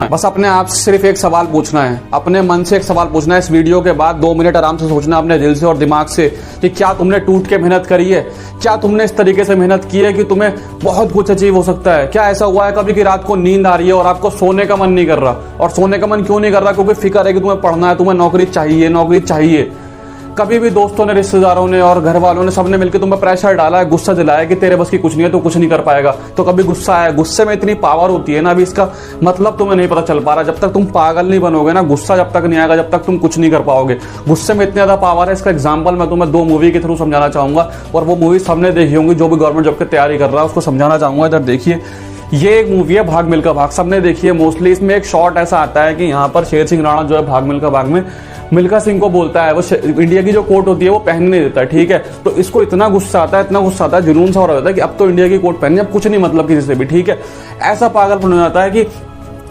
बस अपने आप से सिर्फ एक सवाल पूछना है, अपने मन से एक सवाल पूछना है इस वीडियो के बाद 2 मिनट आराम से सोचना अपने दिल से और दिमाग से कि क्या तुमने टूट के मेहनत करी है, क्या तुमने इस तरीके से मेहनत की है कि तुम्हें बहुत कुछ अचीव हो सकता है। क्या ऐसा हुआ है कभी कि रात को नींद आ रही है और आपको सोने का मन नहीं कर रहा, और सोने का मन क्यों नहीं कर रहा, क्योंकि फिक्र है कि तुम्हें पढ़ना है, तुम्हें नौकरी चाहिए, नौकरी चाहिए। कभी भी दोस्तों ने, रिश्तेदारों ने और घर वालों ने सबने मिलकर तुम्हें प्रेशर डाला है, गुस्सा दिलाया कि तेरे बस की कुछ नहीं है, तो कुछ नहीं कर पाएगा, तो कभी गुस्सा आया। गुस्से में इतनी पावर होती है ना, अभी इसका मतलब तुम्हें नहीं पता चल पा रहा। जब तक तुम पागल नहीं बनोगे ना, गुस्सा जब तक नहीं आएगा, जब तक तुम कुछ नहीं कर पाओगे। गुस्से में इतनी ज्यादा पावर है, इसका एग्जाम्पल मैं तुम्हें 2 मूवी के थ्रू समझाना चाहूंगा, और वो मूवी सबने देखी होंगी जो भी गवर्नमेंट जॉब की तैयारी कर रहा है उसको समझाना चाहूंगा। इधर देखिए, ये एक मूवी है भाग मिल्खा भाग, सबने देखी है मोस्टली। इसमें एक शॉट ऐसा आता है कि यहाँ पर शेर सिंह राणा जो है भाग मिल्खा भाग में मिल्खा सिंह को बोलता है, वो इंडिया की जो कोट होती है वो पहनने नहीं देता, ठीक है। तो इसको इतना गुस्सा आता है, इतना गुस्सा आता है, जुनून सा हो रहा है कि अब तो इंडिया की कोट पहननी, अब कुछ नहीं मतलब किसी से भी, ठीक है। ऐसा पागलपन हो जाता है कि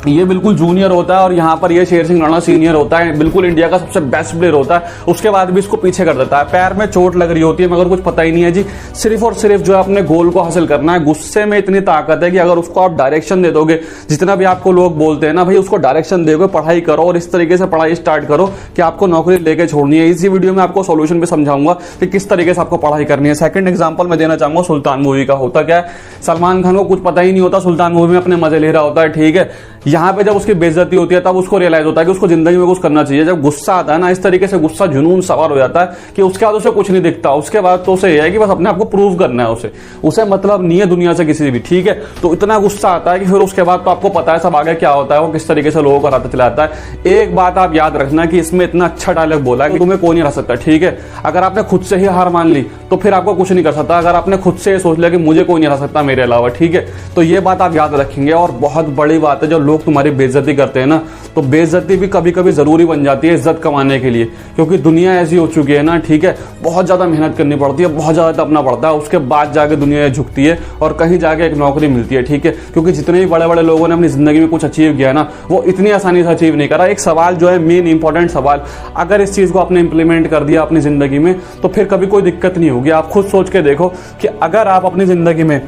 ये बिल्कुल जूनियर होता है और यहाँ पर ये शेर सिंह राणा सीनियर होता है, बिल्कुल इंडिया का सबसे बेस्ट प्लेयर होता है, उसके बाद भी इसको पीछे कर देता है। पैर में चोट लग रही होती है मगर कुछ पता ही नहीं है जी, सिर्फ और सिर्फ जो है अपने गोल को हासिल करना है। गुस्से में इतनी ताकत है कि अगर उसको आप डायरेक्शन दे दोगे, जितना भी आपको लोग बोलते हैं ना भाई, उसको डायरेक्शन दोगे, पढ़ाई करो और इस तरीके से पढ़ाई स्टार्ट करो कि आपको नौकरी लेके छोड़नी है। इसी वीडियो में आपको सोल्यूशन भी समझाऊंगा कि किस तरीके से आपको पढ़ाई करनी है। सेकंड एग्जांपल मैं देना चाहूंगा सुल्तान मूवी का। होता क्या है, सलमान खान को कुछ पता ही नहीं होता, सुल्तान मूवी में अपने मजे ले रहा होता है, ठीक है। यहाँ पे जब उसकी बेइज्जती होती है तब उसको रियलाइज होता है कि उसको जिंदगी में कुछ करना चाहिए। जब गुस्सा आता है ना, इस तरीके से गुस्सा जुनून सवार हो जाता है कि उसके बाद उसे कुछ नहीं दिखता, उसके बाद तो उसे यह है कि बस अपने आप को प्रूव करना है, उसे मतलब नहीं है दुनिया से किसी भी, ठीक है। तो इतना गुस्सा आता है कि फिर उसके बाद तो आपको पता है सब आगे क्या होता है, वो किस तरीके से लोगों को हराता चलाता है। एक बात आप याद रखना कि इसमें इतना अच्छा डायलॉग बोला है कि तुम्हें कोई नहीं हरा सकता, ठीक है। अगर आपने खुद से ही हार मान ली तो फिर आपको कुछ नहीं कर सकता। अगर आपने खुद से सोच लिया कि मुझे कोई नहीं हरा सकता मेरे अलावा, ठीक है, तो ये बात आप याद रखेंगे। और बहुत बड़ी बात है, जो लोग तुम्हारी बेइज्जती करते हैं ना, तो बेइज्जती भी कभी कभी जरूरी बन जाती है इज्जत कमाने के लिए, क्योंकि दुनिया ऐसी हो चुकी है ना, ठीक है। बहुत ज्यादा मेहनत करनी पड़ती है, बहुत ज्यादा तपना पड़ता है, उसके बाद जाके दुनिया झुकती है और कहीं जाके एक नौकरी मिलती है, ठीक है। क्योंकि जितने भी बड़े बड़े लोगों ने अपनी जिंदगी में कुछ अचीव किया ना, वो इतनी आसानी से अचीव नहीं करा। एक सवाल जो है मेन इंपॉर्टेंट सवाल, अगर इस चीज को आपने इंप्लीमेंट कर दिया अपनी जिंदगी में तो फिर कभी कोई दिक्कत नहीं होगी। आप खुद सोच के देखो कि अगर आप अपनी जिंदगी में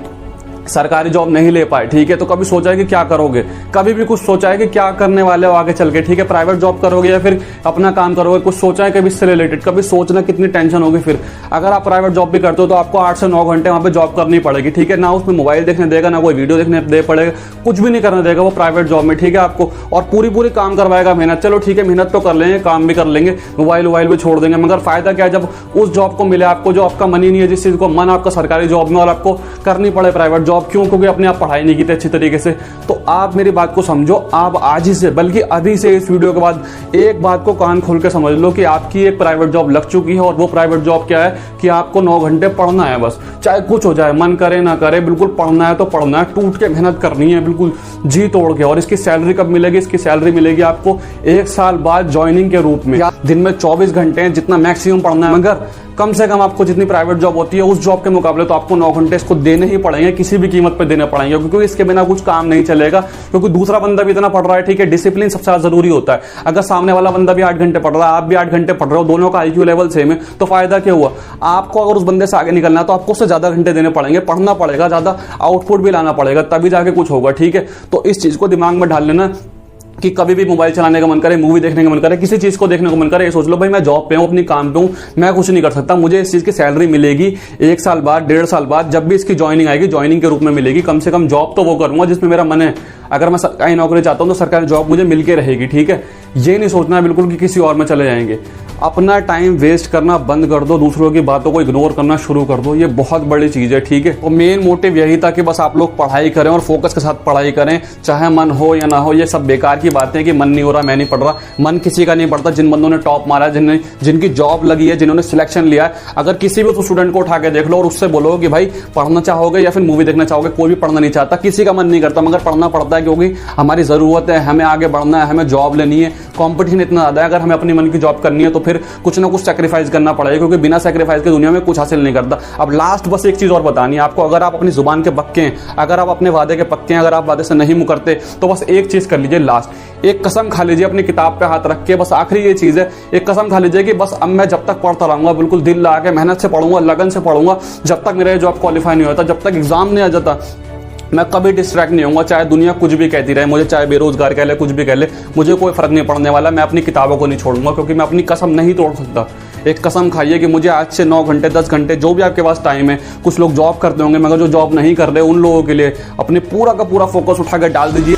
सरकारी जॉब नहीं ले पाए, ठीक है, तो कभी सोचा है कि क्या करोगे? कभी भी कुछ सोचा है कि क्या करने वाले हो आगे चल के, ठीक है। प्राइवेट जॉब करोगे या फिर अपना काम करोगे, कुछ सोचा है कभी इससे रिलेटेड? कभी सोचना कितनी टेंशन होगी फिर। अगर आप प्राइवेट जॉब भी करते हो तो आपको 8 से 9 घंटे वहां पे जॉब करनी पड़ेगी, ठीक है। ना उसमें मोबाइल देखने देगा, ना कोई वीडियो देखने दे पड़ेगा, कुछ भी नहीं करने देगा वो प्राइवेट जॉब में, ठीक है आपको। और पूरी काम करवाएगा, मेहनत, चलो ठीक है, मेहनत तो कर लेंगे, काम भी कर लेंगे, मोबाइल भी छोड़ देंगे, मगर फायदा क्या है जब उस जॉब को मिले आपको जो आपका मन ही नहीं है, जिस चीज को मन आपका सरकारी जॉब में, और आपको करनी पड़े प्राइवेट जॉब। क्यों? क्योंकि अपने पढ़ाई नहीं की थी अच्छी तरीके से। तो आप मेरी बात को समझो, आप आज ही से, बल्कि अभी से इस वीडियो के बाद एक बात को कान खोल के समझ लो कि आपकी एक प्राइवेट जॉब लग चुकी है। और वो प्राइवेट जॉब क्या है कि आपको 9 घंटे पढ़ना है, बस चाहे कुछ हो जाए, मन करे ना करे, बिल्कुल पढ़ना है तो पढ़ना है, टूट के मेहनत करनी है, बिल्कुल जी तोड़ के। और इसकी सैलरी कब मिलेगी? इसकी सैलरी मिलेगी आपको 1 साल बाद ज्वाइनिंग के रूप में। दिन में 24 घंटे हैं जितना मैक्सिमम पढ़ना है, मगर कम से कम आपको जितनी प्राइवेट जॉब होती है उस जॉब के मुकाबले तो आपको 9 घंटे इसको देने ही पड़ेंगे, किसी भी कीमत पे देने पड़ेंगे, क्योंकि इसके बिना कुछ काम नहीं चलेगा। क्योंकि दूसरा बंदा भी इतना पढ़ रहा है, ठीक है, डिसिप्लिन सबसे ज्यादा जरूरी होता है। अगर सामने वाला बंदा भी 8 घंटे पढ़ रहा है, आप भी 8 घंटे पढ़ रहे हो, दोनों का आईक्यू लेवल सेम है, तो फायदा क्या हुआ? आपको अगर उस बंदे से आगे निकलना है तो आपको उससे ज्यादा घंटे देने पड़ेंगे, पढ़ना पड़ेगा, ज्यादा आउटपुट भी लाना पड़ेगा, तभी जाके कुछ होगा, ठीक है। तो इस चीज को दिमाग में डाल लेना कि कभी भी मोबाइल चलाने का मन करे, मूवी देखने का मन करे, किसी चीज को देखने का मन करे, ये सोच लो भाई मैं जॉब पे हूं, अपनी काम पे हूं, मैं कुछ नहीं कर सकता, मुझे इस चीज की सैलरी मिलेगी 1 साल बाद, 1.5 साल बाद, जब भी इसकी ज्वाइनिंग आएगी, ज्वाइनिंग के रूप में मिलेगी। कम से कम जॉब तो वो करूंगा जिसमें मेरा मन है। अगर मैं सरकारी नौकरी चाहता हूं तो सरकारी जॉब मुझे मिलके रहेगी, ठीक है। ये नहीं सोचना है बिल्कुल कि किसी और में चले जाएंगे। अपना टाइम वेस्ट करना बंद कर दो, दूसरों की बातों को इग्नोर करना शुरू कर दो, ये बहुत बड़ी चीज है, ठीक है। और मेन मोटिव यही था कि बस आप लोग पढ़ाई करें और फोकस के साथ पढ़ाई करें, चाहे मन हो या ना हो। ये सब बेकार की बातें कि मन नहीं हो रहा, मैं नहीं पढ़ रहा, मन किसी का नहीं पड़ता। जिन बंदों ने टॉप मारा है, जिनकी जॉब लगी है, जिन्होंने सिलेक्शन लिया है, अगर किसी भी उस स्टूडेंट को उठा के देख लो और उससे बोलो कि भाई पढ़ना चाहोगे या फिर मूवी देखना चाहोगे, कोई भी पढ़ना नहीं चाहता, किसी का मन नहीं करता, मगर पढ़ना पड़ता है क्योंकि हमारी जरूरत है, हमें आगे बढ़ना है, हमें जॉब लेनी है, कॉम्पिटिशन इतना ज्यादा है। अगर हमें अपनी मन की जॉब करनी है तो फिर कुछ ना कुछ सैक्रिफाइस करना पड़ेगा, क्योंकि बिना सैक्रिफाइस के दुनिया में कुछ हासिल नहीं करता। अब लास्ट बस एक चीज और बतानी है आपको, अगर आप अपनी जुबान के पक्के हैं, अगर आप अपने वादे के पक्के हैं, अगर आप वादे से नहीं मुकरते, तो बस एक चीज कर लीजिए, लास्ट एक कसम खा लीजिए अपनी किताब पे हाथ रख के। बस आखिरी ये चीज है, एक कसम खा लीजिए कि बस अब मैं जब तक पढ़ता रहूंगा, बिल्कुल दिल लगा के मेहनत से पढ़ूंगा, लगन से पढ़ूंगा, जब तक मेरा जॉब क्वालिफाई नहीं होता, जब तक एग्जाम नहीं आ जाता, मैं कभी डिस्ट्रैक्ट नहीं होऊंगा, चाहे दुनिया कुछ भी कहती रहे मुझे, चाहे बेरोजगार कह ले, कुछ भी कह ले, मुझे कोई फर्क नहीं पड़ने वाला। मैं अपनी किताबों को नहीं छोड़ूंगा, क्योंकि मैं अपनी कसम नहीं तोड़ सकता। एक कसम खाइए कि मुझे आज से 9 घंटे 10 घंटे जो भी आपके पास टाइम है, कुछ लोग जॉब करते होंगे मगर जो जॉब नहीं कर रहे, उन लोगों के लिए अपने पूरा का पूरा फोकस उठा कर डाल दीजिए।